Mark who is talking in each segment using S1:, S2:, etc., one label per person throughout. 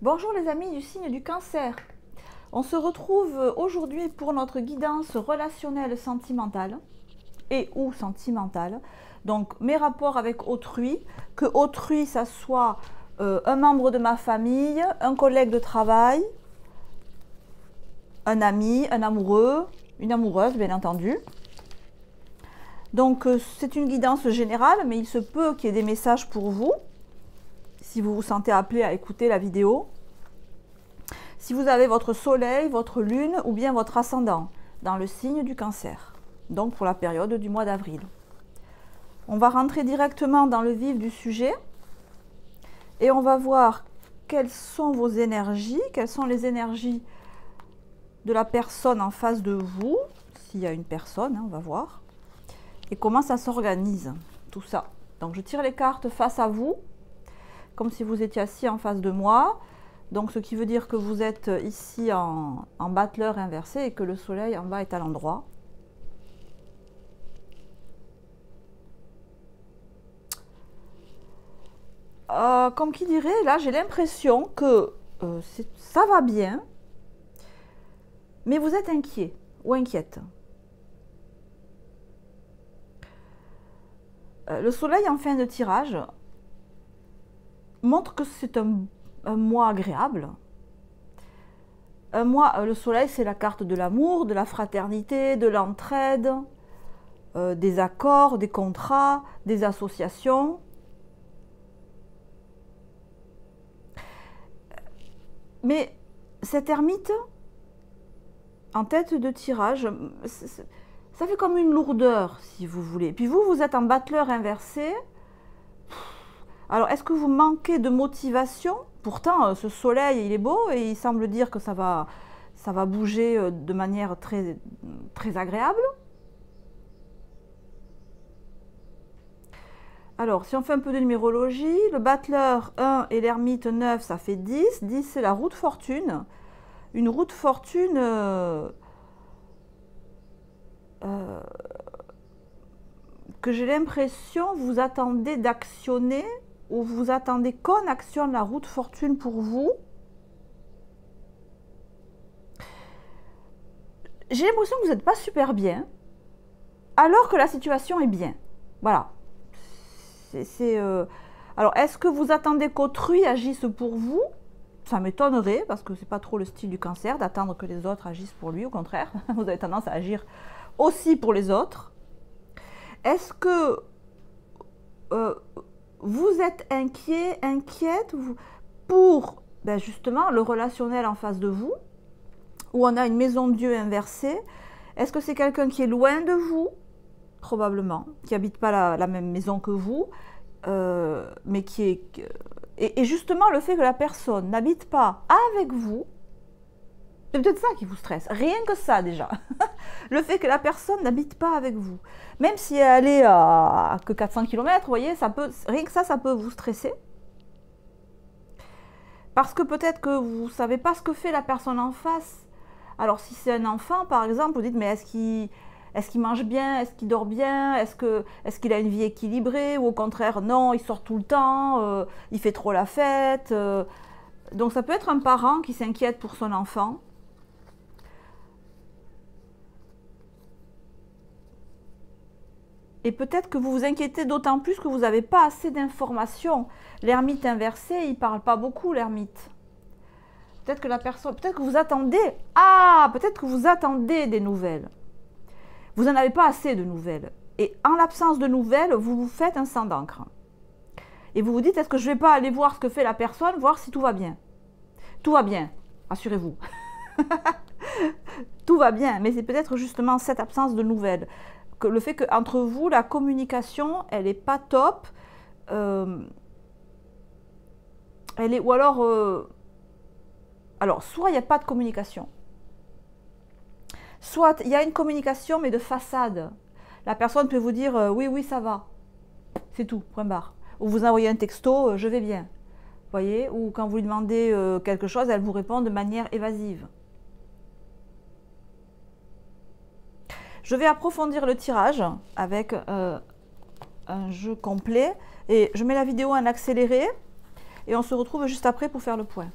S1: Bonjour les amis du signe du Cancer. On se retrouve aujourd'hui pour notre guidance relationnelle sentimentale et ou sentimentale. Donc mes rapports avec autrui, que autrui ça soit un membre de ma famille, un collègue de travail, un ami, un amoureux, une amoureuse bien entendu. Donc c'est une guidance générale, mais il se peut qu'il y ait des messages pour vous, si vous vous sentez appelé à écouter la vidéo. Si vous avez votre soleil, votre lune ou bien votre ascendant dans le signe du Cancer, donc pour la période du mois d'avril. On va rentrer directement dans le vif du sujet et on va voir quelles sont vos énergies, quelles sont les énergies de la personne en face de vous, s'il y a une personne, on va voir, et comment ça s'organise, tout ça. Donc je tire les cartes face à vous, comme si vous étiez assis en face de moi. Donc, ce qui veut dire que vous êtes ici en battleur inversé et que le soleil en bas est à l'endroit. Comme qui dirait, là, j'ai l'impression que ça va bien, mais vous êtes inquiet ou inquiète. Le soleil en fin de tirage montre que c'est un mois agréable. Un mois, le soleil, c'est la carte de l'amour, de la fraternité, de l'entraide, des accords, des contrats, des associations. Mais cette ermite, en tête de tirage, ça fait comme une lourdeur, si vous voulez. Puis vous, vous êtes en battleur inversé. Alors, est-ce que vous manquez de motivation? Pourtant, ce soleil, il est beau et il semble dire que ça va bouger de manière très, très agréable. Alors, si on fait un peu de numérologie, le battleur 1 et l'ermite 9, ça fait 10. 10, c'est la roue de fortune. Une roue de fortune que j'ai l'impression vous attendez d'actionner, ou vous attendez qu'on actionne la roue de fortune pour vous. J'ai l'impression que vous n'êtes pas super bien, alors que la situation est bien. Voilà. Alors, est-ce que vous attendez qu'autrui agisse pour vous? Ça m'étonnerait, parce que c'est pas trop le style du Cancer, d'attendre que les autres agissent pour lui. Au contraire, vous avez tendance à agir aussi pour les autres. Est-ce que vous êtes inquiet, inquiète pour justement le relationnel en face de vous, où on a une maison de Dieu inversée? Est-ce que c'est quelqu'un qui est loin de vous? Probablement, qui n'habite pas la même maison que vous, mais qui est... Et justement, le fait que la personne n'habite pas avec vous, c'est peut-être ça qui vous stresse. Rien que ça, déjà. Le fait que la personne n'habite pas avec vous. Même si elle est à que 400 km, vous voyez, rien que ça peut vous stresser. Parce que peut-être que vous ne savez pas ce que fait la personne en face. Alors, si c'est un enfant, par exemple, vous dites, mais est-ce qu'il mange bien? Est-ce qu'il dort bien? Est-ce qu'il a une vie équilibrée? Ou au contraire, non, il sort tout le temps, il fait trop la fête. Donc, ça peut être un parent qui s'inquiète pour son enfant. Et peut-être que vous vous inquiétez d'autant plus que vous n'avez pas assez d'informations. L'ermite inversé, il ne parle pas beaucoup, l'ermite. Peut-être que la personne, peut-être que vous attendez, peut-être que vous attendez des nouvelles. Vous n'en avez pas assez de nouvelles. Et en l'absence de nouvelles, vous vous faites un sang d'encre. Et vous vous dites, est-ce que je ne vais pas aller voir ce que fait la personne, voir si tout va bien? Tout va bien, rassurez-vous. Tout va bien, mais c'est peut-être justement cette absence de nouvelles. Que le fait qu'entre vous, la communication, elle n'est pas top. Ou alors, soit il n'y a pas de communication. Soit il y a une communication, mais de façade. La personne peut vous dire oui, oui, ça va. C'est tout, point barre. Ou vous envoyez un texto, je vais bien. Vous voyez? Ou quand vous lui demandez quelque chose, elle vous répond de manière évasive. Je vais approfondir le tirage avec un jeu complet. Et je mets la vidéo en accéléré. Et on se retrouve juste après pour faire le point.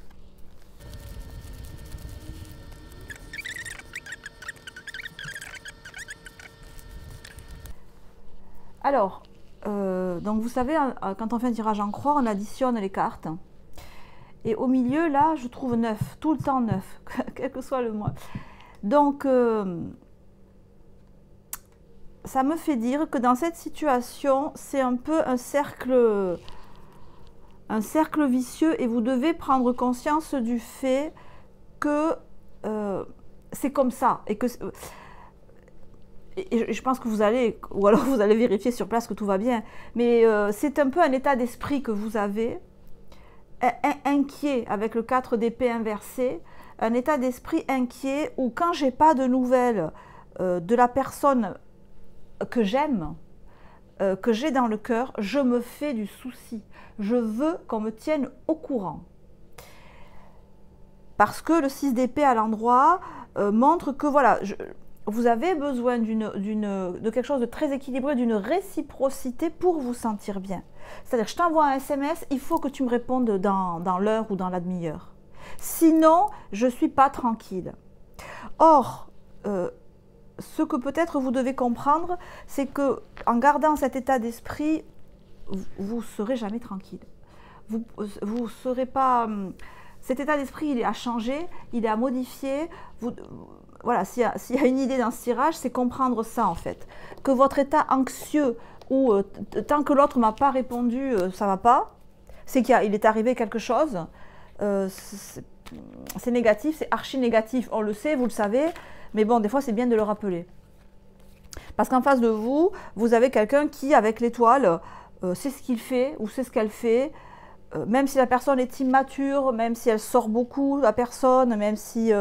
S1: donc vous savez, quand on fait un tirage en croix, on additionne les cartes. Et au milieu, là, je trouve 9, tout le temps 9, quel que soit le mois. Donc, ça me fait dire que dans cette situation, c'est un peu un cercle vicieux et vous devez prendre conscience du fait que c'est comme ça. Et je pense que vous allez, ou alors vous allez vérifier sur place que tout va bien, mais c'est un peu un état d'esprit que vous avez, inquiet avec le 4 d'épée inversé, un état d'esprit inquiet où quand j'ai pas de nouvelles de la personne que j'aime, que j'ai dans le cœur, je me fais du souci. Je veux qu'on me tienne au courant. Parce que le 6 d'épée à l'endroit montre que voilà, vous avez besoin de quelque chose de très équilibré, d'une réciprocité pour vous sentir bien. C'est-à-dire, je t'envoie un SMS, il faut que tu me répondes dans l'heure ou dans la demi-heure. Sinon, je ne suis pas tranquille. Or, ce que peut-être vous devez comprendre, c'est que en gardant cet état d'esprit, vous ne serez jamais tranquille. Vous serez pas... Cet état d'esprit, il est à changer, il est à modifier. Voilà, s'il y a une idée dans ce tirage, c'est comprendre ça en fait. Que votre état anxieux, ou tant que l'autre ne m'a pas répondu, ça ne va pas, c'est qu'il est arrivé quelque chose, c'est négatif, c'est archi négatif, on le sait, vous le savez, mais bon, des fois c'est bien de le rappeler. Parce qu'en face de vous, vous avez quelqu'un qui, avec l'étoile, sait ce qu'il fait ou sait ce qu'elle fait, même si la personne est immature, même si elle sort beaucoup, la personne, même si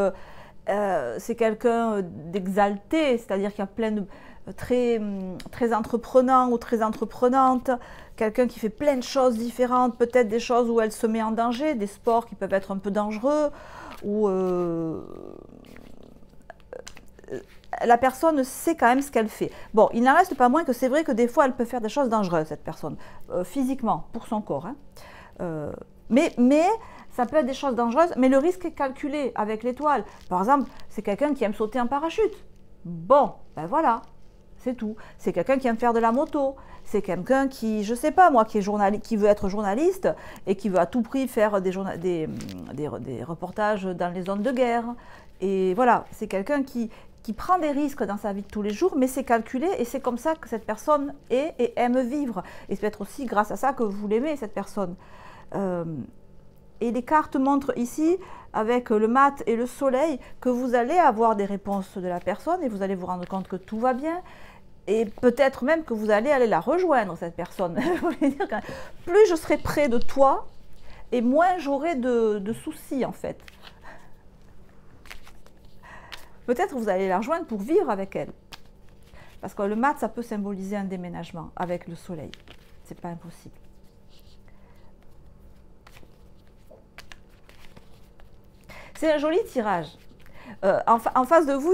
S1: c'est quelqu'un d'exalté, c'est-à-dire qu'il y a plein de très entreprenant ou très entreprenante, quelqu'un qui fait plein de choses différentes, peut-être des choses où elle se met en danger, des sports qui peuvent être un peu dangereux, ou la personne sait quand même ce qu'elle fait. Bon, il n'en reste pas moins que c'est vrai que des fois elle peut faire des choses dangereuses, cette personne, physiquement, pour son corps. Hein. Mais ça peut être des choses dangereuses, mais le risque est calculé avec l'étoile. Par exemple, c'est quelqu'un qui aime sauter en parachute. Bon, ben voilà, c'est tout. C'est quelqu'un qui aime faire de la moto. C'est quelqu'un qui, je sais pas moi, qui veut être journaliste et qui veut à tout prix faire des reportages dans les zones de guerre. Et voilà, c'est quelqu'un qui prend des risques dans sa vie de tous les jours, mais c'est calculé et c'est comme ça que cette personne est et aime vivre. Et c'est peut-être aussi grâce à ça que vous l'aimez, cette personne. Et les cartes montrent ici, avec le mat et le soleil, que vous allez avoir des réponses de la personne et vous allez vous rendre compte que tout va bien. Et peut-être même que vous allez aller la rejoindre, cette personne. Plus je serai près de toi, et moins j'aurai de soucis, en fait. Peut-être vous allez la rejoindre pour vivre avec elle. Parce que le mat, ça peut symboliser un déménagement avec le soleil. C'est pas impossible. C'est un joli tirage. En face de vous,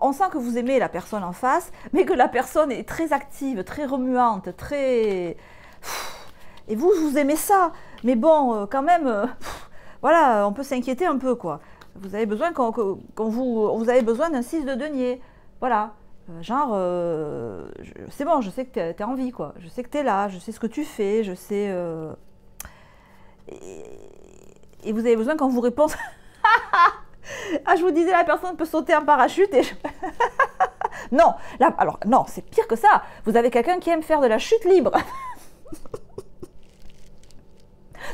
S1: on sent que vous aimez la personne en face, mais que la personne est très active, très remuante, très... Et vous aimez ça. Mais bon, quand même, voilà, on peut s'inquiéter un peu, quoi. Vous avez besoin vous avez besoin d'un 6 de denier. Voilà. Genre, c'est bon, je sais que tu as envie, quoi. Je sais que tu es là, je sais ce que tu fais, je sais... Et vous avez besoin qu'on vous réponde... Ah, je vous disais, la personne peut sauter en parachute et... Non, là, alors, non, c'est pire que ça. Vous avez quelqu'un qui aime faire de la chute libre.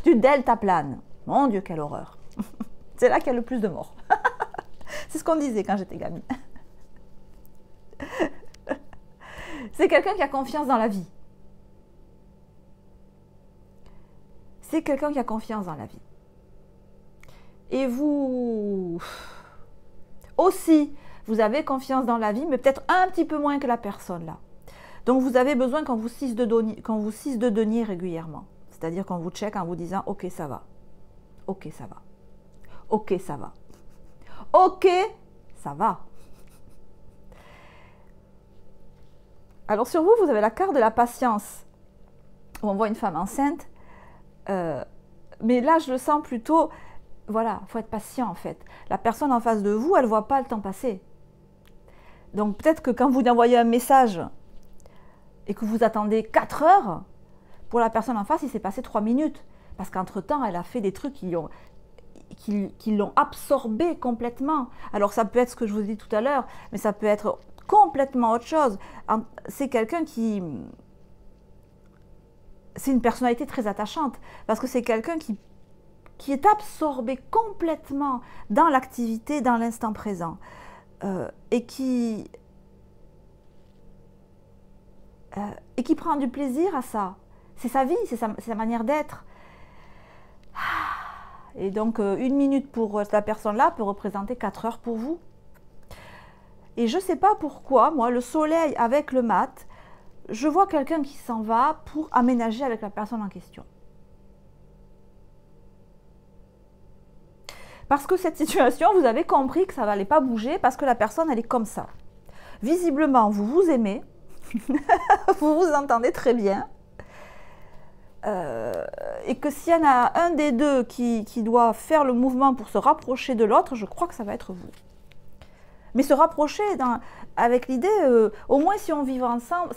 S1: Du deltaplane. Mon Dieu, quelle horreur. C'est là qu'il y a le plus de morts. C'est ce qu'on disait quand j'étais gamine. C'est quelqu'un qui a confiance dans la vie. C'est quelqu'un qui a confiance dans la vie. Et vous aussi, vous avez confiance dans la vie, mais peut-être un petit peu moins que la personne là. Donc vous avez besoin qu'on vous cisse de denier régulièrement. C'est-à-dire qu'on vous check en vous disant « Ok, ça va. Ok, ça va. Ok, ça va. Ok, ça va. » Alors sur vous, vous avez la carte de la patience. Où on voit une femme enceinte. Mais là, je le sens plutôt... Voilà, il faut être patient en fait. La personne en face de vous, elle ne voit pas le temps passer. Donc peut-être que quand vous lui envoyez un message et que vous attendez 4 heures, pour la personne en face, il s'est passé 3 minutes. Parce qu'entre-temps, elle a fait des trucs qui l'ont absorbé complètement. Alors ça peut être ce que je vous ai dit tout à l'heure, mais ça peut être complètement autre chose. C'est quelqu'un qui... C'est une personnalité très attachante, parce que c'est quelqu'un qui est absorbé complètement dans l'activité, dans l'instant présent, et qui prend du plaisir à ça. C'est sa vie, c'est sa manière d'être. Et donc, 1 minute pour la personne-là peut représenter 4 heures pour vous. Et je ne sais pas pourquoi, moi, le soleil avec le mat, je vois quelqu'un qui s'en va pour aménager avec la personne en question. Parce que cette situation, vous avez compris que ça n'allait pas bouger parce que la personne, elle est comme ça. Visiblement, vous vous aimez, vous vous entendez très bien. Et que s'il y en a un des deux qui doit faire le mouvement pour se rapprocher de l'autre, je crois que ça va être vous. Mais se rapprocher avec l'idée, au moins si on vit ensemble, ou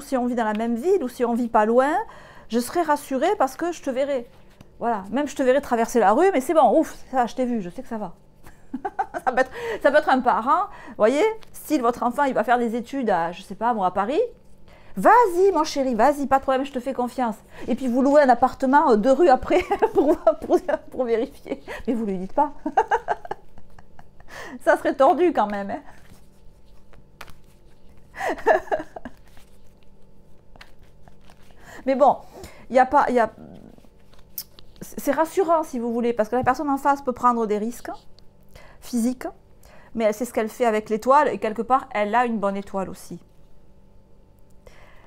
S1: si on vit dans la même ville, ou si on vit pas loin, je serai rassurée parce que je te verrai. Voilà, même je te verrai traverser la rue, mais c'est bon, ouf, ça, je t'ai vu, je sais que ça va. ça peut être un parent, vous voyez, si votre enfant il va faire des études à, je sais pas moi, à Paris, vas-y mon chéri, vas-y, pas de problème, je te fais confiance. Et puis vous louez un appartement 2 rues après pour vérifier. Mais vous ne lui dites pas. Ça serait tordu quand même. Hein. Mais bon, c'est rassurant si vous voulez, parce que la personne en face peut prendre des risques physiques, mais elle sait ce qu'elle fait avec l'étoile, et quelque part, elle a une bonne étoile aussi.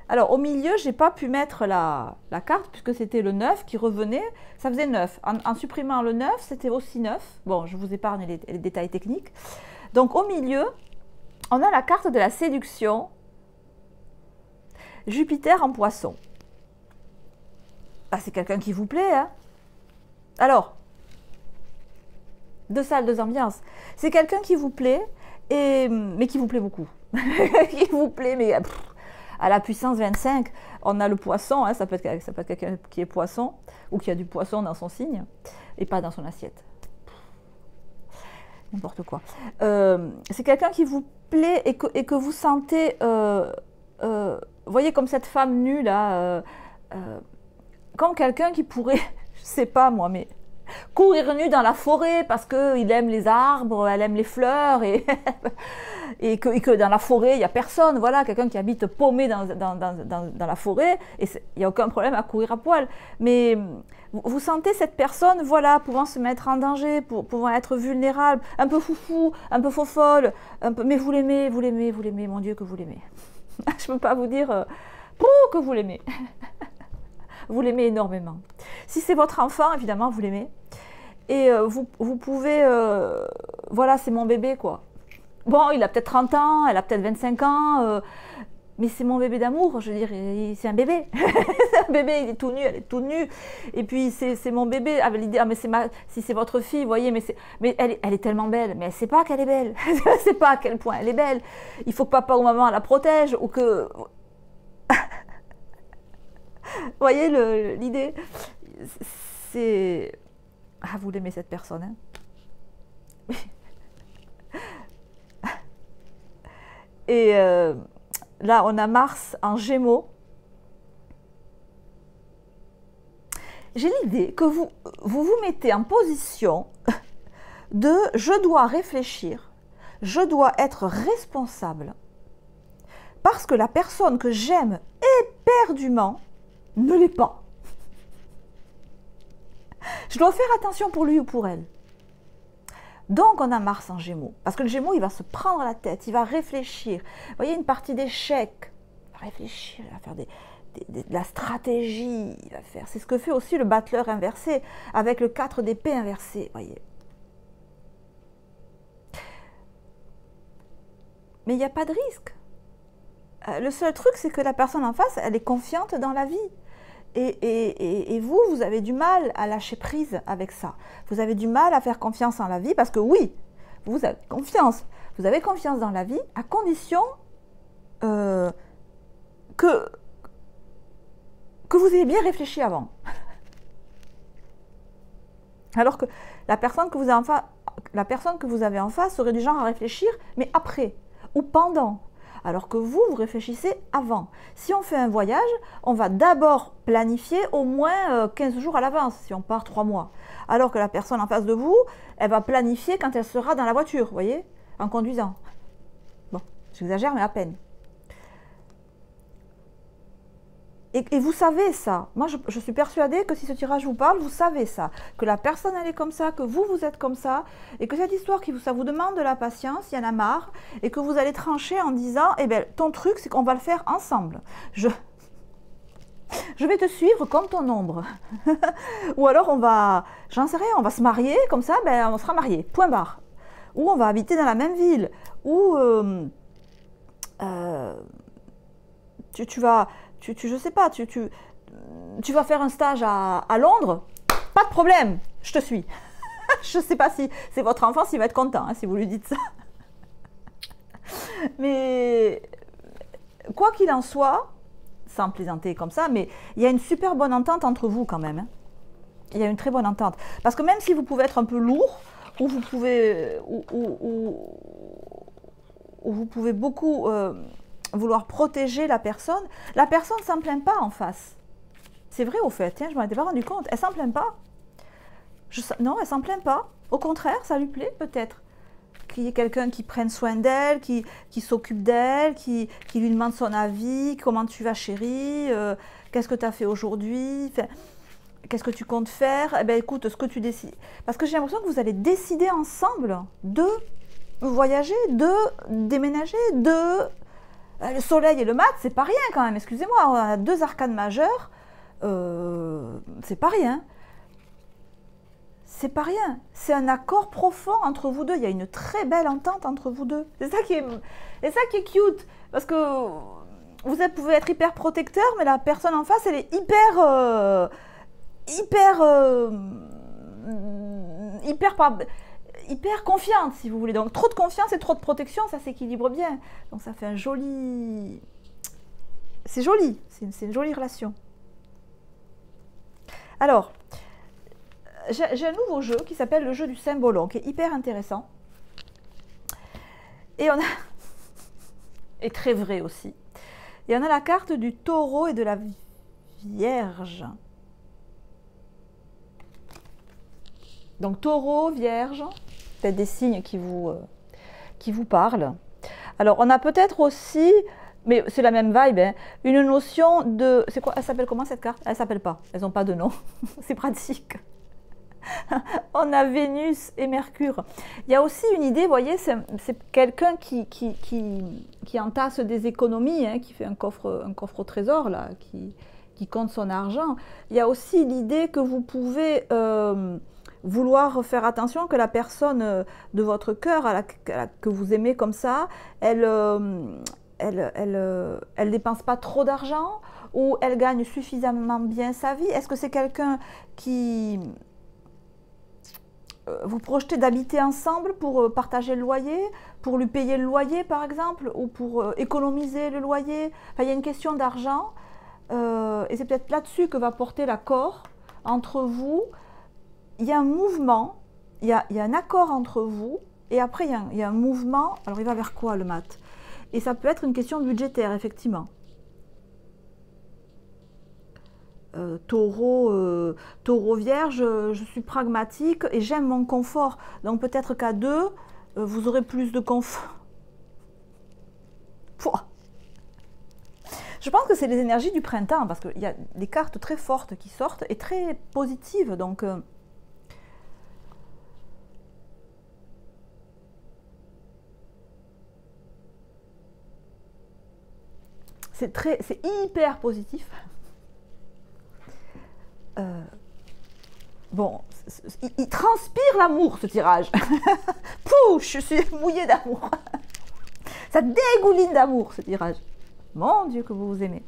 S1: Alors, au milieu, je n'ai pas pu mettre la carte, puisque c'était le 9 qui revenait. Ça faisait 9. En supprimant le 9, c'était aussi 9. Bon, je vous épargne les détails techniques. Donc, au milieu, on a la carte de la séduction. Jupiter en poisson. Bah, c'est quelqu'un qui vous plaît, hein. Alors, 2 salles, 2 ambiances. C'est quelqu'un qui vous plaît, mais qui vous plaît beaucoup. Qui vous plaît, mais... à la puissance 25, on a le poisson, hein, ça peut être quelqu'un qui est poisson, ou qui a du poisson dans son signe, et pas dans son assiette. N'importe quoi. C'est quelqu'un qui vous plaît et que vous sentez, voyez comme cette femme nue là, comme quelqu'un qui pourrait, je sais pas moi, mais courir nu dans la forêt parce qu'il aime les arbres, elle aime les fleurs, et que dans la forêt, il n'y a personne. Voilà, quelqu'un qui habite paumé dans la forêt, et il n'y a aucun problème à courir à poil. Mais vous sentez cette personne, voilà, pouvant se mettre en danger, pouvant être vulnérable, un peu foufou, un peu faux-folle, mais vous l'aimez, mon Dieu, que vous l'aimez. Je ne peux pas vous dire que vous l'aimez. Vous l'aimez énormément. Si c'est votre enfant, évidemment, vous l'aimez. Et vous pouvez... voilà, c'est mon bébé, quoi. Bon, il a peut-être 30 ans, elle a peut-être 25 ans, mais c'est mon bébé d'amour, je veux dire, c'est un bébé. C'est un bébé, il est tout nu, elle est toute nue. Et puis, c'est mon bébé, avec l'idée, ah, mais si c'est votre fille, vous voyez, mais elle est tellement belle, mais elle ne sait pas qu'elle est belle. Elle ne sait pas à quel point elle est belle. Il faut que papa ou maman la protège, ou que... Vous voyez l'idée, c'est... Ah, vous l'aimez cette personne, hein. Et là, on a Mars en Gémeaux. J'ai l'idée que vous mettez en position de « je dois réfléchir, je dois être responsable, parce que la personne que j'aime éperdument ne l'est pas. Je dois faire attention pour lui ou pour elle. » Donc, on a Mars en Gémeaux. Parce que le Gémeaux, il va se prendre la tête, il va réfléchir. Vous voyez, une partie d'échecs. Il va réfléchir, il va faire de la stratégie. C'est ce que fait aussi le battleur inversé, avec le 4 d'épée inversé. Vous voyez. Mais il n'y a pas de risque. Le seul truc, c'est que la personne en face, elle est confiante dans la vie. Et vous avez du mal à lâcher prise avec ça. Vous avez du mal à faire confiance en la vie parce que oui, vous avez confiance. Vous avez confiance dans la vie à condition que que vous ayez bien réfléchi avant. Alors que la personne que vous avez en face serait du genre à réfléchir, mais après ou pendant. Alors que vous réfléchissez avant. Si on fait un voyage, on va d'abord planifier au moins 15 jours à l'avance, si on part 3 mois. Alors que la personne en face de vous, elle va planifier quand elle sera dans la voiture, vous voyez, en conduisant. Bon, j'exagère, mais à peine. Et vous savez ça. Moi, je suis persuadée que si ce tirage vous parle, vous savez ça. Que la personne, elle est comme ça, que vous êtes comme ça. Et que cette histoire, ça vous demande de la patience, il y en a marre. Et que vous allez trancher en disant, eh bien, ton truc, c'est qu'on va le faire ensemble. Je vais te suivre comme ton ombre. Ou alors, j'en sais rien, on va se marier, comme ça, ben, on sera mariés. Point barre. Ou on va habiter dans la même ville. Ou je sais pas, tu vas faire un stage à Londres, pas de problème, je te suis. Je ne sais pas si c'est votre enfant, s'il va être content, hein, si vous lui dites ça. Mais quoi qu'il en soit, sans plaisanter comme ça, mais il y a une super bonne entente entre vous quand même. Hein. Il y a une très bonne entente. Parce que même si vous pouvez être un peu lourd, ou vous pouvez, vous pouvez beaucoup... vouloir protéger la personne ne s'en plaint pas en face. C'est vrai au fait, hein, je ne m'en étais pas rendu compte. Elle ne s'en plaint pas. Non, elle ne s'en plaint pas. Au contraire, ça lui plaît peut-être. Qu'il y ait quelqu'un qui prenne soin d'elle, qui s'occupe d'elle, qui lui demande son avis, comment tu vas chérie, qu'est-ce que tu as fait aujourd'hui, qu'est-ce que tu comptes faire. Eh bien écoute, ce que tu décides. Parce que j'ai l'impression que vous allez décider ensemble de voyager, de déménager, le soleil et le mat, c'est pas rien quand même, excusez-moi, on a 2 arcanes majeures, c'est pas rien. C'est pas rien, c'est un accord profond entre vous deux, il y a une très belle entente entre vous deux. C'est ça qui est cute, parce que vous pouvez être hyper protecteur, mais la personne en face, elle est hyper confiante, si vous voulez. Donc, trop de confiance et trop de protection, ça s'équilibre bien. Donc, ça fait un joli... C'est joli, c'est une jolie relation. Alors, j'ai un nouveau jeu qui s'appelle le jeu du symbolon, qui est hyper intéressant. Et on a... et très vrai aussi. Et on a la carte du taureau et de la vierge. Donc, taureau, vierge... peut-être des signes qui vous parlent. Alors, on a peut-être aussi, mais c'est la même vibe, hein, une notion de... C'est quoi? Elle s'appelle comment cette carte? Elle s'appelle pas. Elles n'ont pas de nom. C'est pratique. On a Vénus et Mercure. Il y a aussi une idée, vous voyez, c'est quelqu'un qui entasse des économies, hein, qui fait un coffre au trésor, là, qui compte son argent. Il y a aussi l'idée que vous pouvez... vouloir faire attention que la personne de votre cœur, que vous aimez comme ça, elle dépense pas trop d'argent ou elle gagne suffisamment bien sa vie. Est-ce que c'est quelqu'un qui... vous projetez d'habiter ensemble pour partager le loyer, pour lui payer le loyer par exemple, ou pour économiser le loyer. Enfin, il y a une question d'argent et c'est peut-être là-dessus que va porter l'accord entre vous. Il y a un mouvement, il y a un accord entre vous, et après il y a un mouvement. Alors il va vers quoi le mat? Et ça peut être une question budgétaire, effectivement. Taureau vierge, je suis pragmatique et j'aime mon confort. Donc peut-être qu'à 2, vous aurez plus de confort. Pouah. Je pense que c'est les énergies du printemps, parce qu'il y a des cartes très fortes qui sortent et très positives. Donc... c'est hyper positif. Bon, il transpire l'amour, ce tirage. Pouh, je suis mouillée d'amour. Ça dégouline d'amour, ce tirage. Mon Dieu, que vous vous aimez.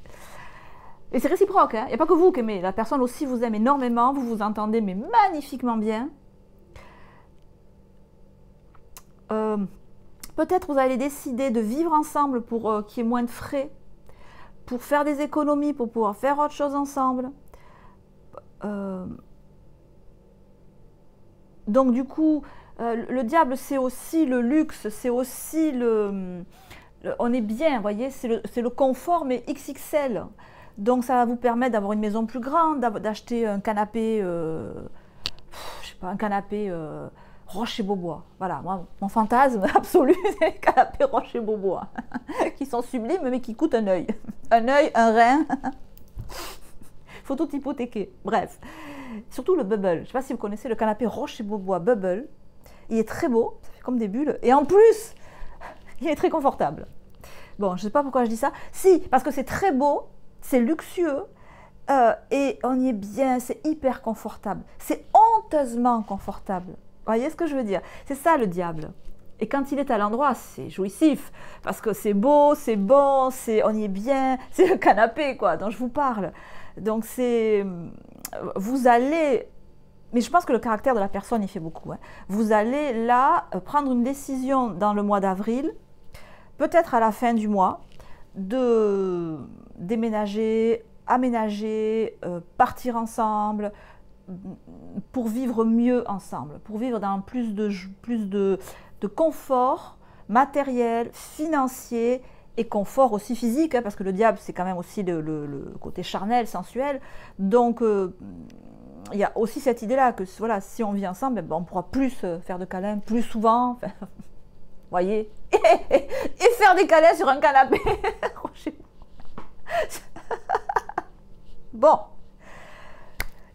S1: Et c'est réciproque, hein. Il n'y a pas que vous qui aimez. La personne aussi vous aime énormément, vous vous entendez, mais magnifiquement bien. Peut-être vous allez décider de vivre ensemble pour qu'il y ait moins de frais. pour faire des économies, pour pouvoir faire autre chose ensemble. Donc du coup, le diable, c'est aussi le luxe, c'est aussi on est bien, vous voyez, c'est le confort, mais XXL. Donc ça va vous permettre d'avoir une maison plus grande, d'acheter un canapé, je sais pas, un canapé Rocher-Beaubois. Voilà, moi, mon fantasme absolu, c'est les canapés Rocher-Beaubois, qui sont sublimes, mais qui coûtent un œil. Un œil, un rein. Il faut tout hypothéquer. Bref, surtout le bubble. Je ne sais pas si vous connaissez le canapé Rocher-Beaubois bubble. Il est très beau, ça fait comme des bulles. Et en plus, il est très confortable. Bon, je ne sais pas pourquoi je dis ça. Si, parce que c'est très beau, c'est luxueux, et on y est bien, c'est hyper confortable. C'est honteusement confortable. Vous voyez ce que je veux dire? C'est ça le diable. Et quand il est à l'endroit, c'est jouissif, parce que c'est beau, c'est bon, on y est bien, c'est le canapé, quoi, dont je vous parle. Donc vous allez, mais je pense que le caractère de la personne y fait beaucoup, hein. Vous allez là prendre une décision dans le mois d'avril, peut-être à la fin du mois, de déménager, aménager, partir ensemble, pour vivre mieux ensemble, pour vivre dans plus de confort matériel, financier, et confort aussi physique, hein, parce que le diable, c'est quand même aussi le côté charnel, sensuel. Donc, il y a aussi cette idée-là que voilà, si on vit ensemble, ben, on pourra plus faire de câlins, plus souvent, enfin, voyez, et faire des câlins sur un canapé. Bon,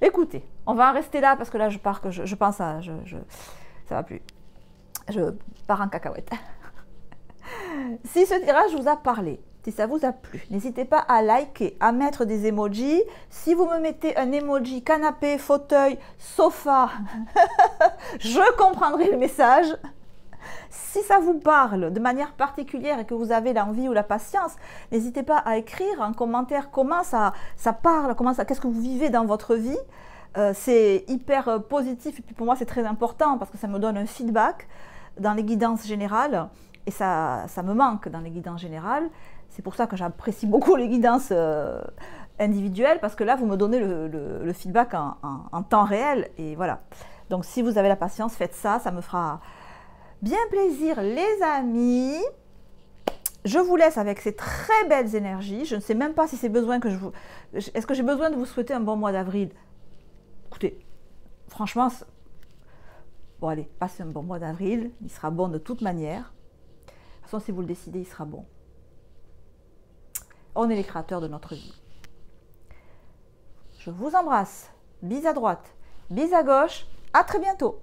S1: écoutez, on va en rester là, parce que là, je pars, que je pense à... ça va plus. Je pars en cacahuète. Si ce tirage vous a parlé, si ça vous a plu, n'hésitez pas à liker, à mettre des emojis. Si vous me mettez un emoji canapé, fauteuil, sofa, je comprendrai le message. Si ça vous parle de manière particulière et que vous avez l'envie ou la patience, n'hésitez pas à écrire en commentaire comment ça parle, qu'est-ce que vous vivez dans votre vie. C'est hyper positif, et puis pour moi c'est très important parce que ça me donne un feedback dans les guidances générales. Et ça me manque dans les guidances générales. C'est pour ça que j'apprécie beaucoup les guidances individuelles, parce que là, vous me donnez le feedback en temps réel. Et voilà. Donc, si vous avez la patience, faites ça. Ça me fera bien plaisir, les amis. Je vous laisse avec ces très belles énergies. Je ne sais même pas si c'est besoin que est-ce que j'ai besoin de vous souhaiter un bon mois d'avril? Écoutez, franchement, bon, allez, passez un bon mois d'avril. Il sera bon de toute manière. De toute façon, si vous le décidez, il sera bon. On est les créateurs de notre vie. Je vous embrasse. Bis à droite, bis à gauche. À très bientôt.